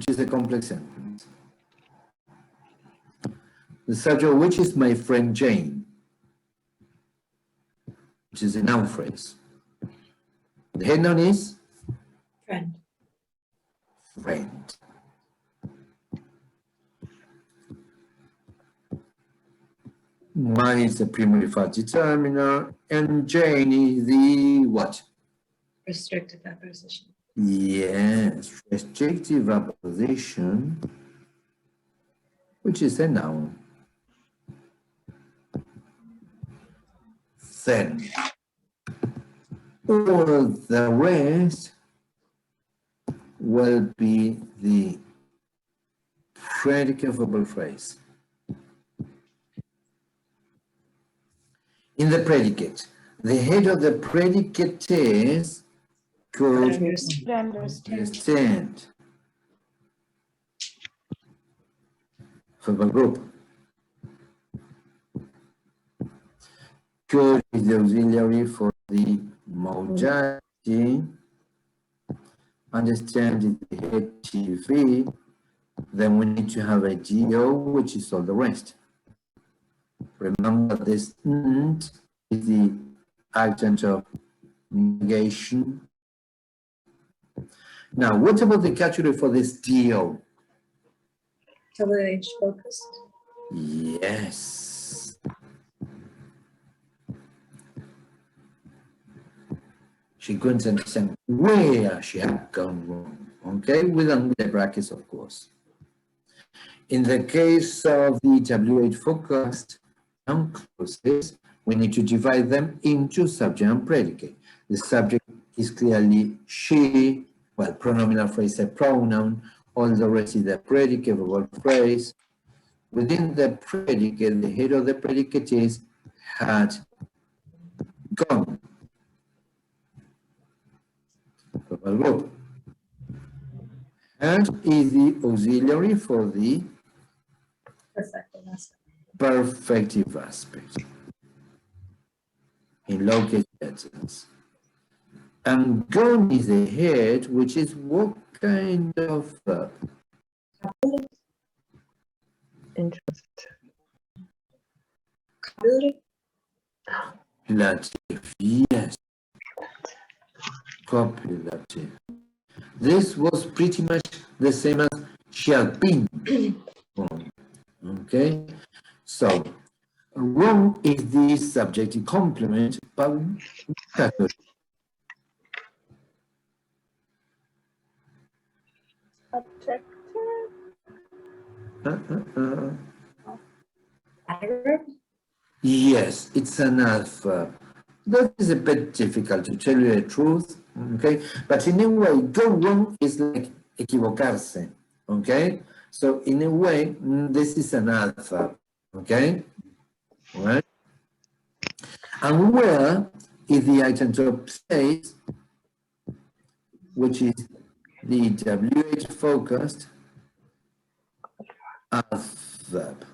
which is a complex sentence. The subject, which is my friend Jane, which is a noun phrase. The head noun is? Friend. Friend. My is the primary file determiner, and Jane is the what? Restrictive apposition. Yes, restrictive apposition, which is a noun. Then, all the rest will be the predicate verbal phrase. In the predicate, the head of the predicate is could understand. Verbal group. Could is the auxiliary for the modality. Understand is the head TV. Then we need to have a GO, which is all the rest. Remember, this "nt" is the adjunct of negation. Now, what about the category for this DO? WH focused. Yes. She couldn't understand where she had gone wrong. Okay, within the brackets, of course. In the case of the WH focused noun clauses, we need to divide them into subject and predicate. The subject is clearly she, well, pronominal phrase a pronoun, all the rest is the predicate verbal phrase. Within the predicate, the head of the predicate is had gone. Verbal group. And is the auxiliary for the perfective aspect in located sentence. And gone is the head, which is what kind of verb? Interest. Copulative, yes. Copulative. This was pretty much the same as shall been. Okay, so wrong is the subjective complement, but yes, it's an adverb. That is a bit difficult to tell you the truth, okay? But in a way, go wrong is like equivocarse, okay? So in a way, this is an adverb, okay? All right? And where is the adjunct of place, which is the WH focused adverb,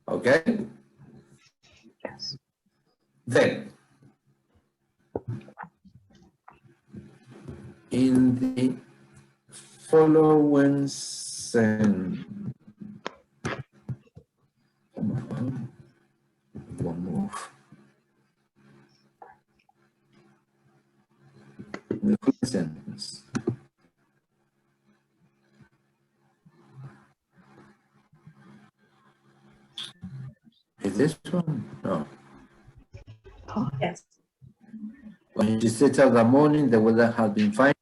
okay? Yes. Then, in the following sentence, one more. The sentence. Is this one? No. Yes. When you set out the morning, the weather had been fine.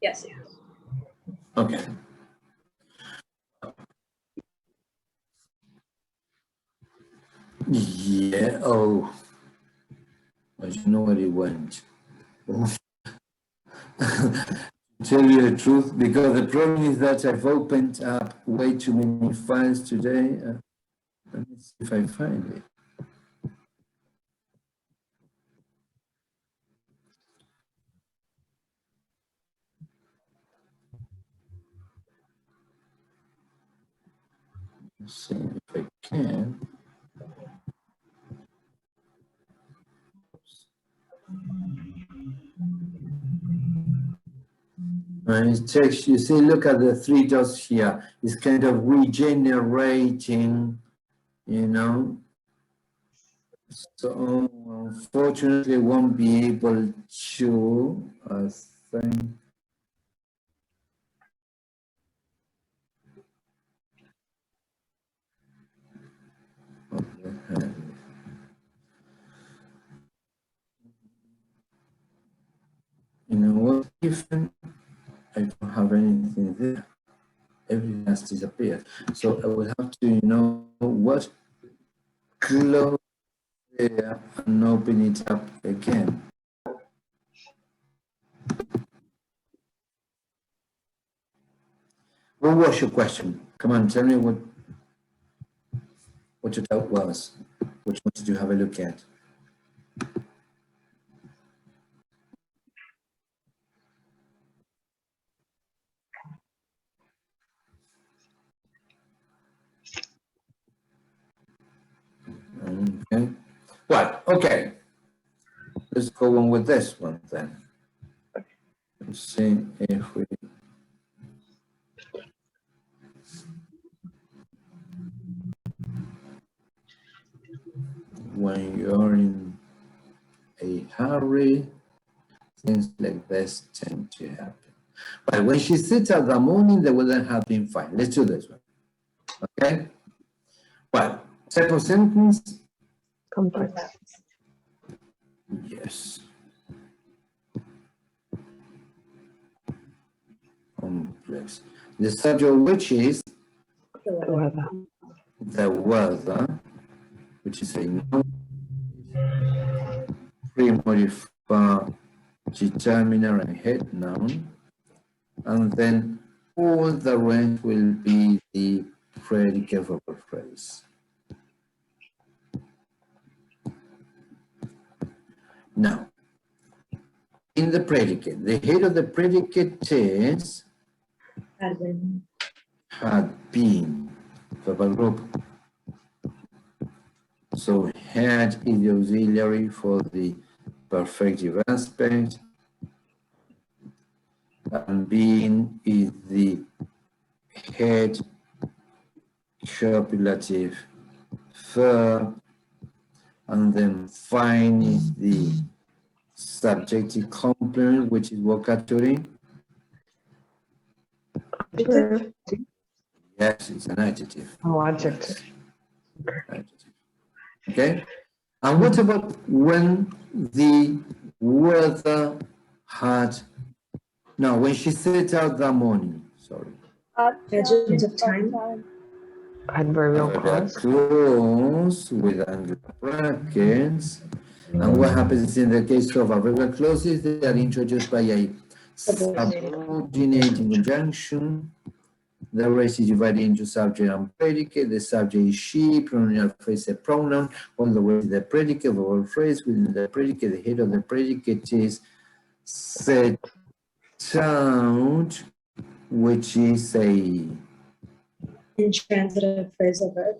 Yes. Okay. Yeah. Oh. I don't know where it went. Tell you the truth, because the problem is that I've opened up way too many files today. Let me see if I find it. Let's see if I can. It's text, you see, look at the three dots here. It's kind of regenerating, you know. So unfortunately, won't be able to, I think. Okay. You know what? Even I don't have anything there. Everything has disappeared. So I will have to, you know what? Close there and open it up again. What was your question? Come on, tell me what your doubt was. Which one did you have a look at? Okay. Well, okay. Let's go on with this one then. Let's see if we. When you're in a hurry, things like this tend to happen. But when she sits out the morning, the weather has been fine. Let's do this one. Okay? Well, type of sentence? Complex. Yes. Complex. The subject, which is The The weather. weather. the weather, which is a noun, pre-modified determiner and head noun, and then all the rest will be the predicate of a phrase. Now, in the predicate, the head of the predicate is Had been. had been, verbal group. So had is the auxiliary for the perfective aspect, and being is the head copulative verb, and then fine is the subjective complement, which is vocatory. Adjective. Yes, it's an adjective. Oh, adjective. Adjective. Okay. And what about when the weather had, no, when she set out that morning, sorry. Adjective of time. Adverbial Adverbial clause. clause with angular brackets. And what happens in the case of adverbial clauses? They are introduced by a subordinating conjunction. The rest is divided into subject and predicate. The subject is she, pronominal phrase a pronoun. All the rest is the predicate of all phrase. Within the predicate, the head of the predicate is set out, which is a Intransitive phrasal verb.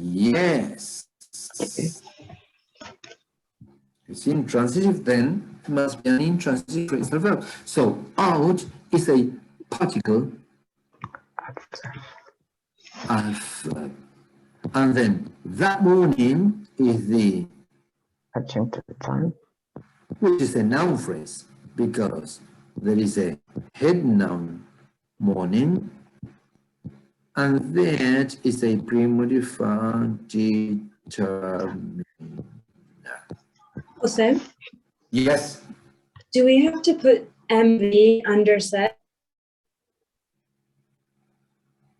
yes. It's intransitive, then it must be an intransitive phrasal verb. So out is a particle of, and then that morning is the, Adjective time. which is a noun phrase, because there is a head noun morning, and that is a pre-modified determiner. Jose, Yes. do we have to put MV under set?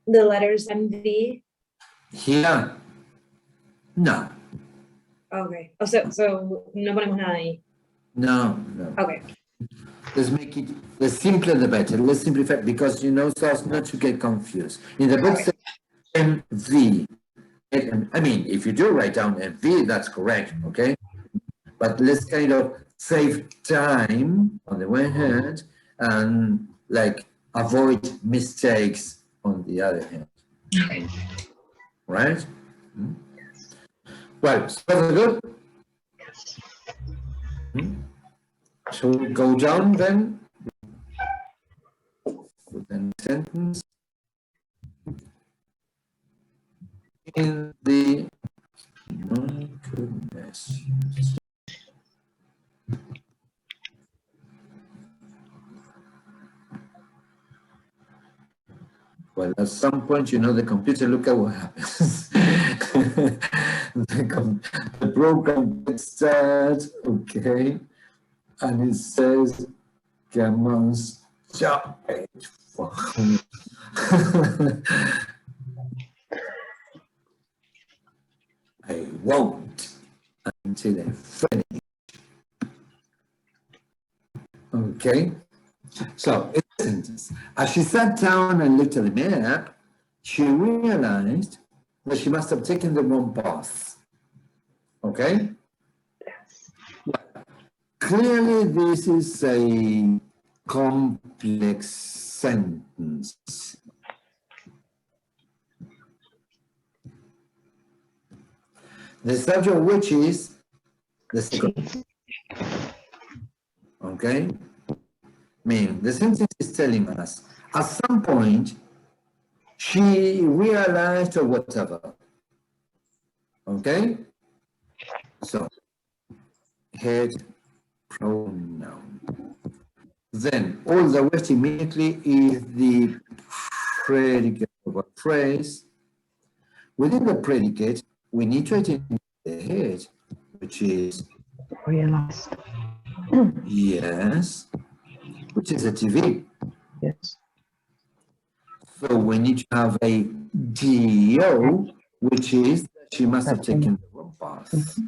The letters MV? Here. No. Okay. Oh, so no ponemos nada ahí. No, no. Okay. Let's make it, the simpler the better. Let's simplify, because you know, so as not to get confused. In the book, Okay. MV. I mean, if you do write down MV, that's correct, okay? But let's kind of save time on the one hand and like avoid mistakes on the other hand. Okay. Right? Well, so that's good. Shall we go down then? then sentence in the, my goodness. Well, at some point, you know, the computer, look at what happens. The program gets started, okay, and it says, come on, stop it. I won't until I finish. Okay, so in a sentence, as she sat down and looked at the map, she realized that she must have taken the wrong path. Okay? Yes. Clearly, this is a complex sentence. The subject of which is the second. Okay? Meaning, the sentence is telling us, at some point, she realized or whatever. Okay? So, head pronoun. Then, all the rest immediately is the predicate of a phrase. Within the predicate, we need to identify the head, which is Realized. yes, which is a TV. Yes. So we need to have a DO, which is that she must have taken the wrong path.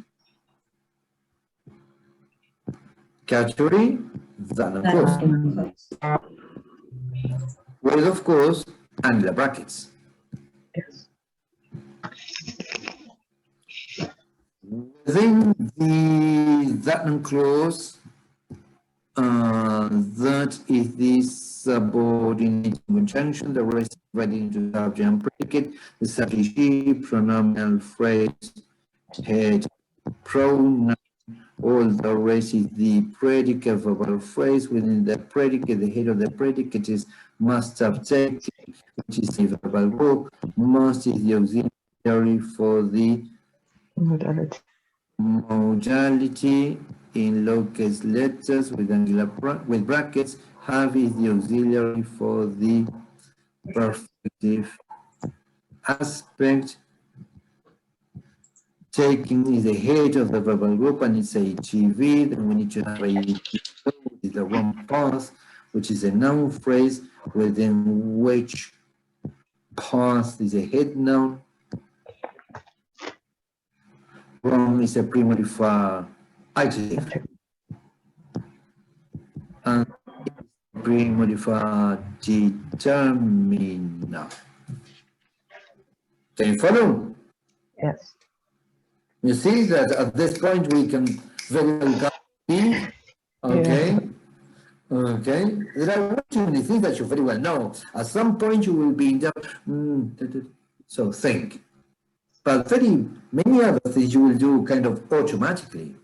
Category, then of course, with of course, and the brackets. Yes. Within the that clause, that is the subordinate conjunction, the rest is divided into subject and predicate, the subject she, pronominal phrase, head, pronoun, all the rest is the predicate verbal phrase. Within the predicate, the head of the predicate is must have taken, which is the verbal group, must is the auxiliary for the Modality. modality in lowercase letters with angular with brackets. Have is the auxiliary for the perfective aspect. Taking is the head of the verbal group and it's a TV. Then we need to have the wrong path, which is a noun phrase within which path is a head noun. Wrong is a premodified adjective. And premodified determiner. Can you follow? Yes. You see that at this point we can very well be, okay? Yeah. Okay, there are too many things that you very well know. At some point you will be in doubt, so think. But very many other things you will do kind of automatically,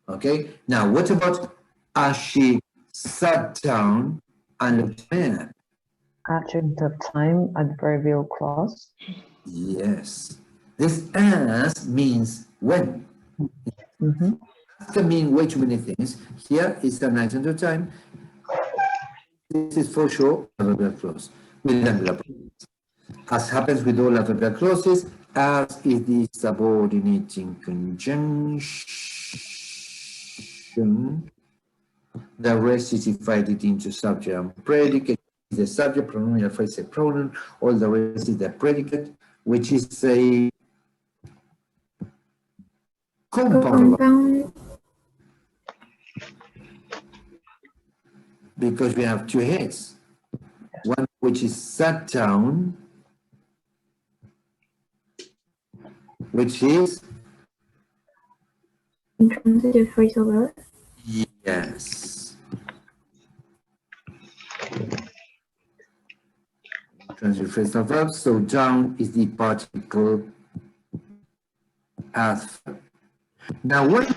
okay? Now, what about as she sat down and looked at? Adjunct of time, adverbial clause. Yes. This as means when. Mm-hmm. It can mean way too many things. Here is an adjunct of time. This is for sure adverbial clause with angular brackets. As happens with all adverbial clauses, as is the subordinating conjunction. The rest is divided into subject and predicate. The subject, pronominal phrase, a pronoun. All the rest is the predicate, which is a compound. Because we have two heads. One which is sat down, which is intransitive phrasal verb. yes. Transitive phrasal verb. So down is the particle as. Now what?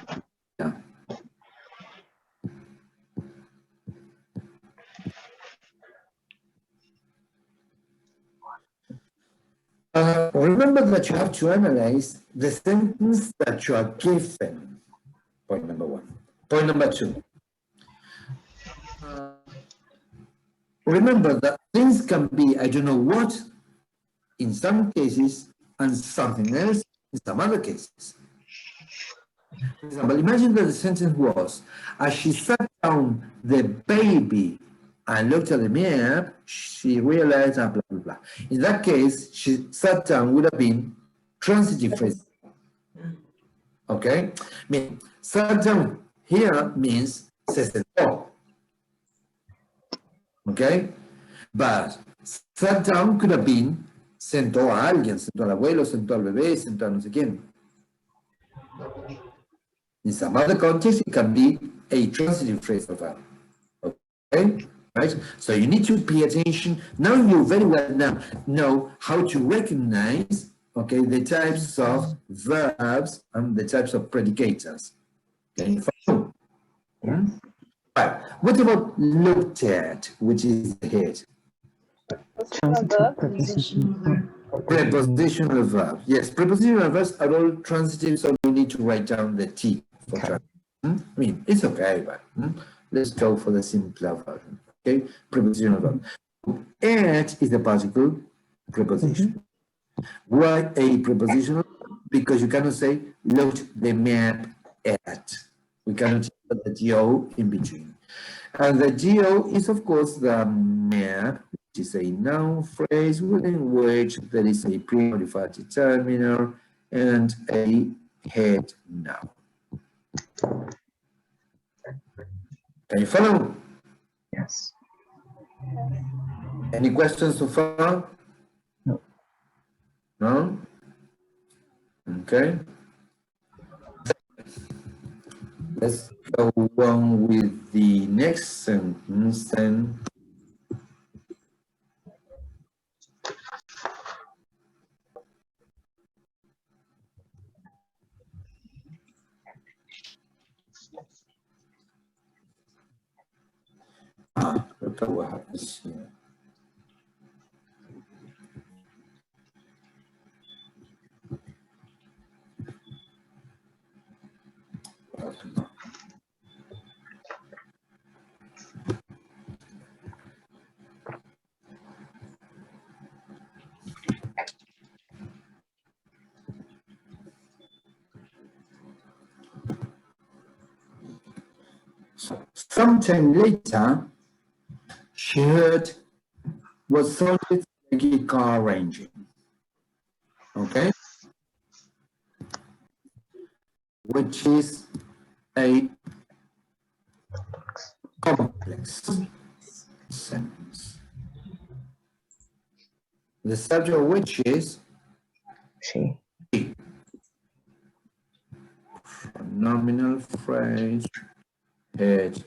Remember that you have to analyze the sentence that you are given. Point number one. Point number two. Remember that things can be, I don't know what, in some cases, and something else in some other cases. For example, imagine that the sentence was, as she sat down the baby and looked at the map, she realized, blah, blah, blah. In that case, she sat down would have been transitive phrase. Okay? I mean, sat down here means se sentó. Okay? But sat down could have been sentó a alguien, sentó al abuelo, sentó al bebé, sentó a no sé quién. In some other context, it can be a transitive phrasal verb. Okay? Right? So you need to pay attention. Now you very well now know how to recognize, okay, the types of verbs and the types of predicators. Okay? Yes. Right. What about looked at, which is the head? Transitive preposition. Prepositional verbs. Yes, prepositional verbs are all transitive, so we need to write down the T for transitive. I mean, it's okay, but let's go for the simpler version. Okay, prepositional verb. At is the particle preposition. Why a prepositional? Because you cannot say looked the map at. We cannot put the GO in between. And the GO is, of course, the map, which is a noun phrase within which there is a pre-modified determiner and a head noun. Can you follow? Yes. Any questions so far? No. No? Okay. Let's go on with the next sentence then. Look at what happens here. So, sometime later, she heard what sounded like a car ranging. Okay? Which is a complex sentence. The subject of which is She. nominal phrase, head,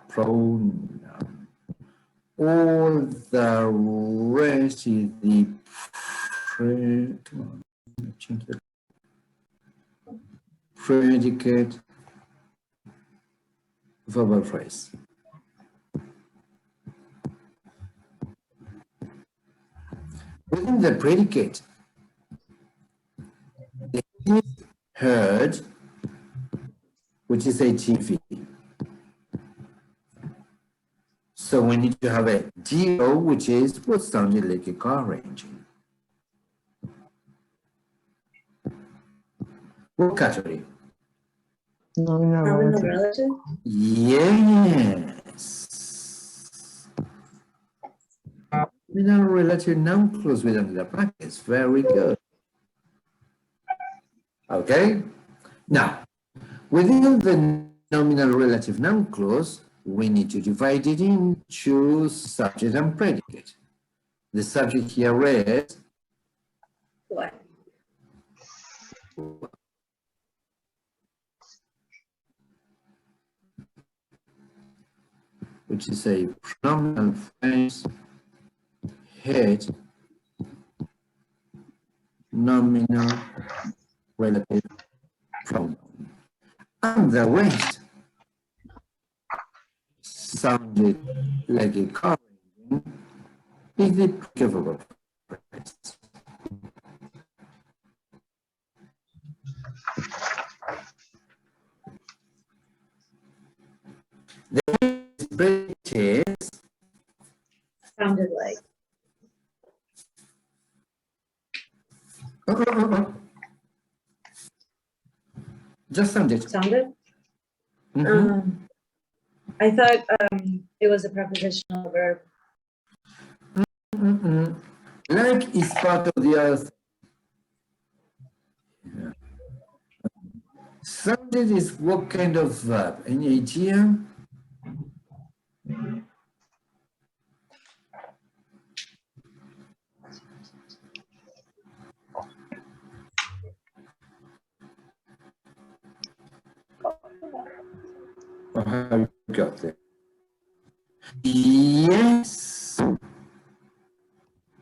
pronoun. All the rest is the predicate verbal phrase. Within the predicate, the is heard, which is a TV. So we need to have a GO, which is what sounded like a car ranging. What category? Nominal Nominal relative. relative? Yes. Nominal relative noun clause within the brackets. Very good. Okay. Now, within the nominal relative noun clause, we need to divide it into subject and predicate. The subject here is What? which is a pronominal phrase, head, nominal relative pronoun. And the rest sounded like a car engine is the predicate phrase. British. Sounded like. Just sounded. Sounded? Mhm. I thought it was a prepositional verb. Like is part of the other. Yeah. Sounded is what kind of verb? Any idea? Or have you got there? Yes.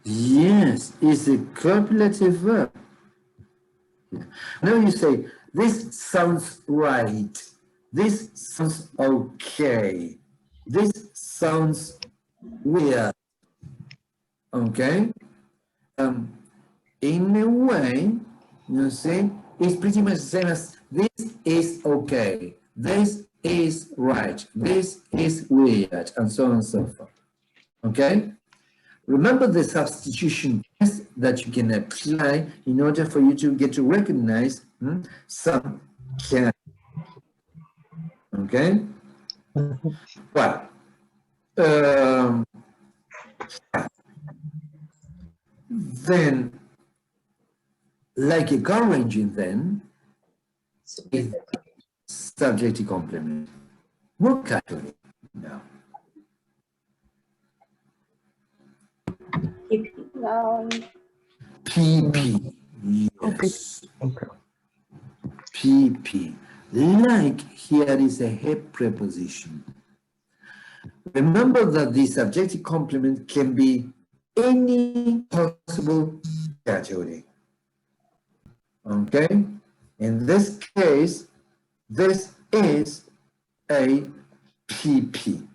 Yes, it's a copulative verb. Yeah. Now you say, this sounds right. This sounds okay. This sounds weird. Okay? In a way, you see, it's pretty much the same as this is okay. This is right. This is weird, and so on and so forth. Okay? Remember the substitution test that you can apply in order for you to get to recognize some can. Okay? Well, then, like a car engine, then, is subjective complement. What category now? PP. Yes. Okay. PP. Like here is a head preposition. Remember that the subjective complement can be any possible category. Okay? In this case, this is a PP.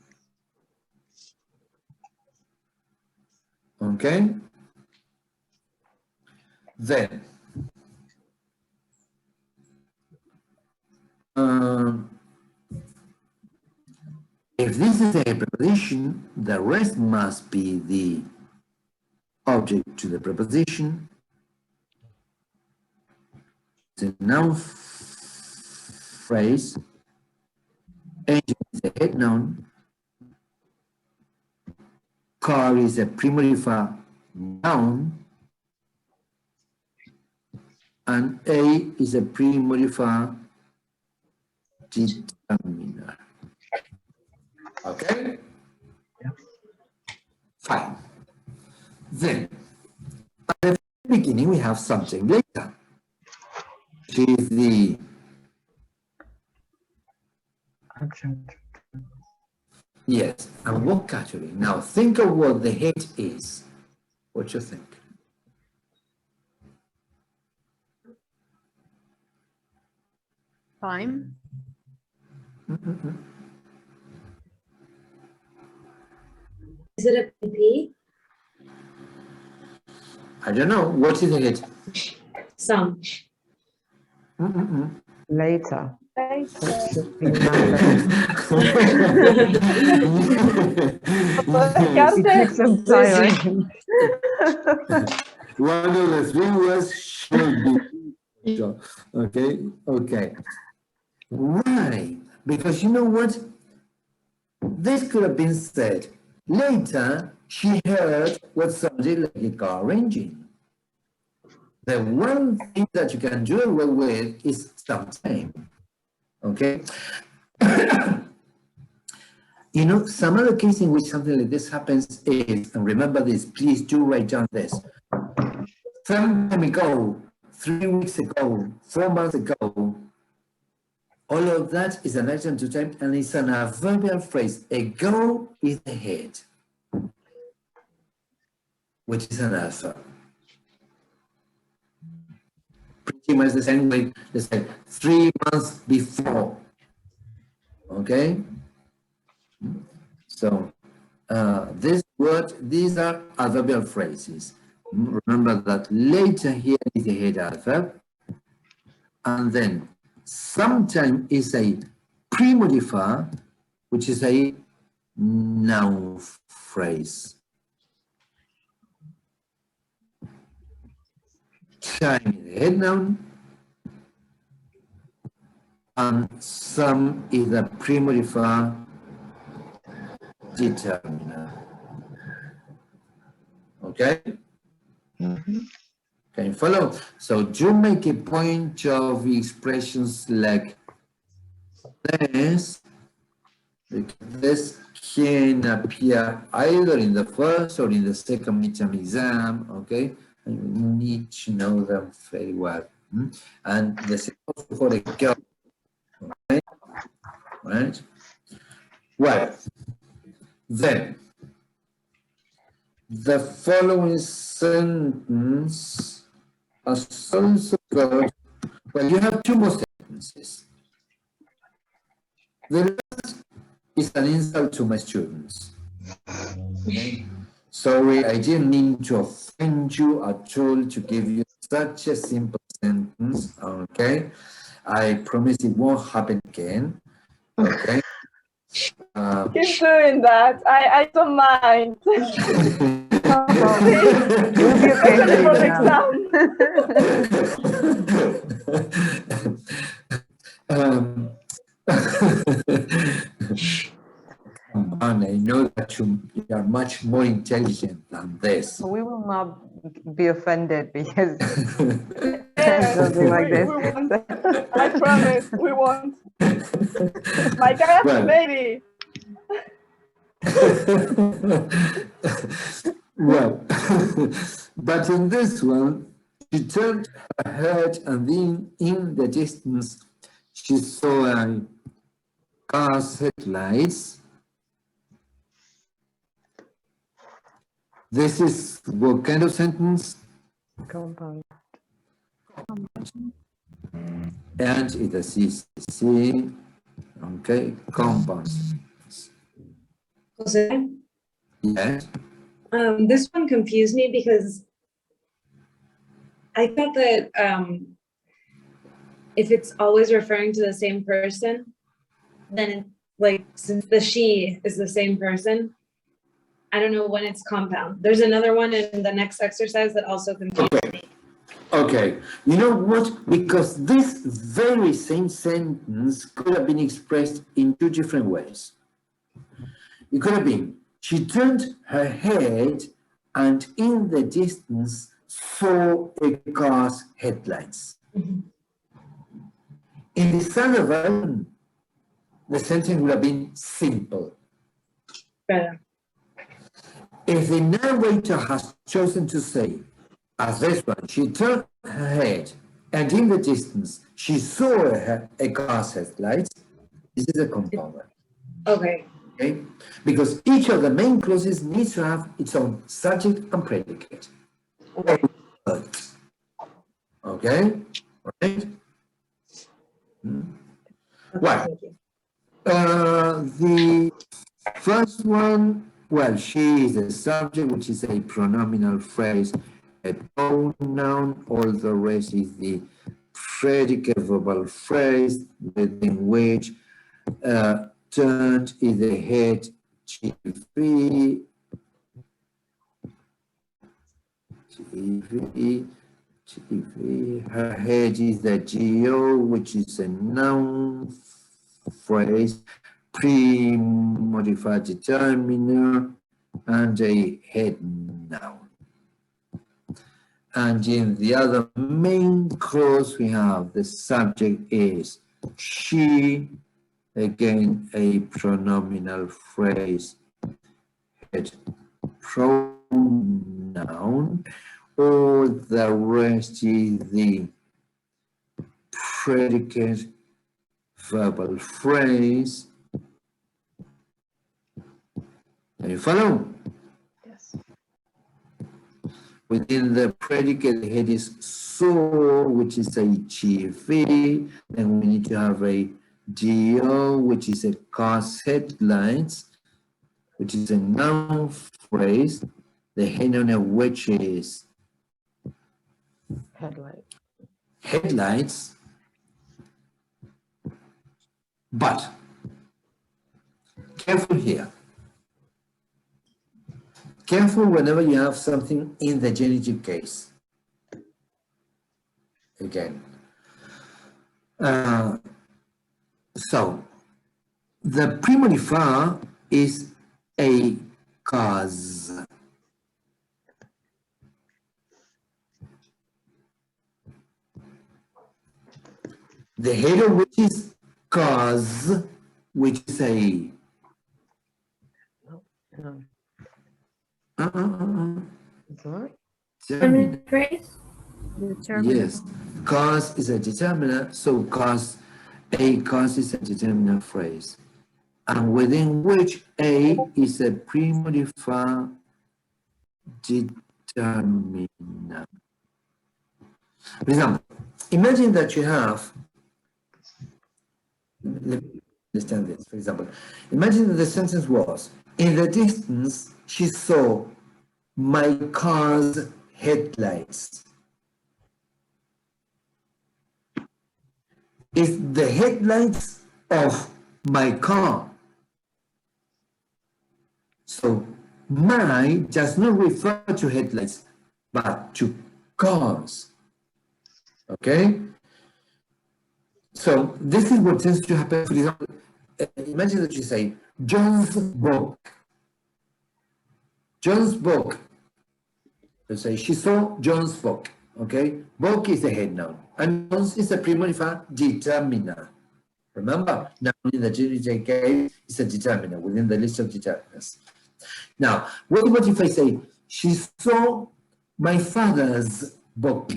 Okay? Then, if this is a preposition, the rest must be the object to the preposition. It's a noun phrase. Engine is a head noun. Car is a primorifier noun. And A is a primorifier determiner. Okay? Yeah. Fine. Then, at the beginning, we have something later, which is the Accent. yes, and what category? Now, think of what the head is. What you think? Time. Is it a PP? I don't know. What is the head? Some. Later. It takes some time. One of the three words should be. Okay, okay. Why? Because you know what? This could have been said. Later, she heard what sounded like a car engine. The one thing that you can do away with is sometime. Okay? You know, some other case in which something like this happens is, and remember this, please do write down this. Some time ago, 3 weeks ago, 4 months ago, all of that is an action to time, and it's an adverbial phrase. Ago is the head, which is an adverb. Pretty much the same way, let's say 3 months before. Okay? So, this word, these are adverbial phrases. Remember that later here is the head adverb, and then sometime is a premodifier, which is a noun phrase. Time is the head noun, and some is the premodifier determiner. Okay? Can you follow? So do make a point of expressions like this. This can appear either in the first or in the second midterm exam, okay? And you need to know them very well. And this is also for a girl, okay? Right? Well, then, the following sentence also got, well, you have two more sentences. The last is an insult to my students. Okay? Sorry, I didn't mean to offend you at all to give you such a simple sentence, okay? I promise it won't happen again, okay? Keep doing that. I don't mind. You'll be okay Especially for the exam. And I know that you are much more intelligent than this. We will not be offended because Yes, something like we this. won't. I promise we won't. My God, Well. maybe. Well, but in this one, she turned her head and then in the distance, she saw a car's headlights. This is what kind of sentence? Compound. And it is CCC, okay, compound. Jose, Yes. this one confused me because I thought that if it's always referring to the same person, then like since the she is the same person, I don't know when it's compound. There's another one in the next exercise that also confused me. Okay, you know what? Because this very same sentence could have been expressed in two different ways. It could have been, she turned her head and in the distance saw a car's headlights. Mhm. In the other version, the sentence would have been simple. Better. If the narrator has chosen to say, as this one, she turned her head and in the distance she saw a car's headlights, this is a compound. Okay. Okay? Because each of the main clauses needs to have its own subject and predicate. Okay. Okay? Right? Well, Thank you. the first one, well, she is a subject, which is a pronominal phrase, a pronoun, all the rest is the predicate verbal phrase within which turned is the head, TV, her head is the geo, which is a noun phrase, pre-modified determiner, and a head noun. And in the other main clause, we have the subject is she, again a pronominal phrase, head pronoun, all the rest is the predicate verbal phrase. Can you follow? Yes. Within the predicate, the head is saw, which is a GV. Then we need to have a GO, which is a car's headlights, which is a noun phrase. The head on a which is Headlight. headlights. But careful here. careful whenever you have something in the genitive case. Again. So, the premonifa is a cause. The header, which is cause, which is a No. terminal. Determinate phrase? Yes, cause is a determiner, so cause is a determiner phrase, and within which a is a premodifier determiner. For example, imagine that you have, let me understand this. For example, imagine that the sentence was, in the distance, she saw my car's headlights. Is the headlights of my car. So my does not refer to headlights, but to cars. Okay? So this is what tends to happen. For example, imagine that you say, John's book. John's book. Let's say she saw John's book. Okay? Book is a head noun. And John's is a premonifier determiner. Remember, now in the genitive case, it's a determiner within the list of determiners. Now, what if I say, she saw my father's book?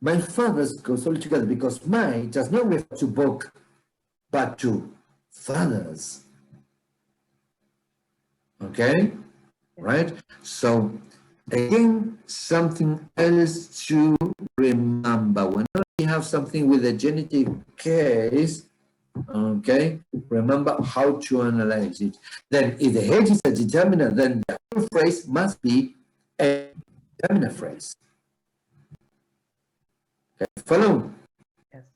My father's goes all together because my does not refer to book, but to father's. Okay? Right? So, again, something else to remember. Whenever you have something with a genitive case, okay, remember how to analyze it. Then if the head is a determiner, then the whole phrase must be a determiner phrase. Okay, follow?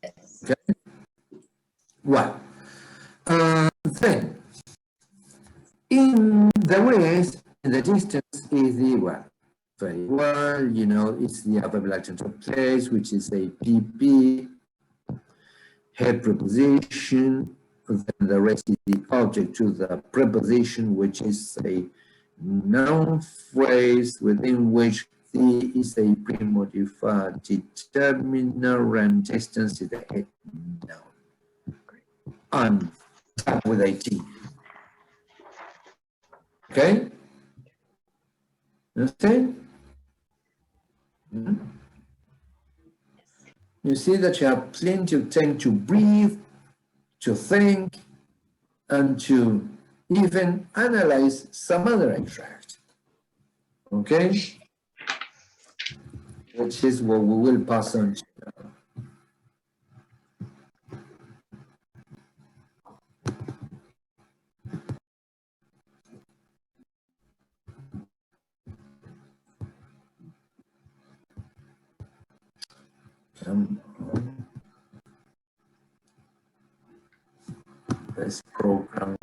Yes. Okay. Well, then, in the rest, in the distance is the what? Very well, you know, it's the adverb adjunct of place, which is a PP, head preposition, then the rest is the object to the preposition, which is a noun phrase within which the is a premodified determiner and distance is the head noun. And start with a T. Okay? Understand? You see that you have plenty of time to breathe, to think, and to even analyze some other extract. Okay? Which is what we will pass on to now. Come on. This program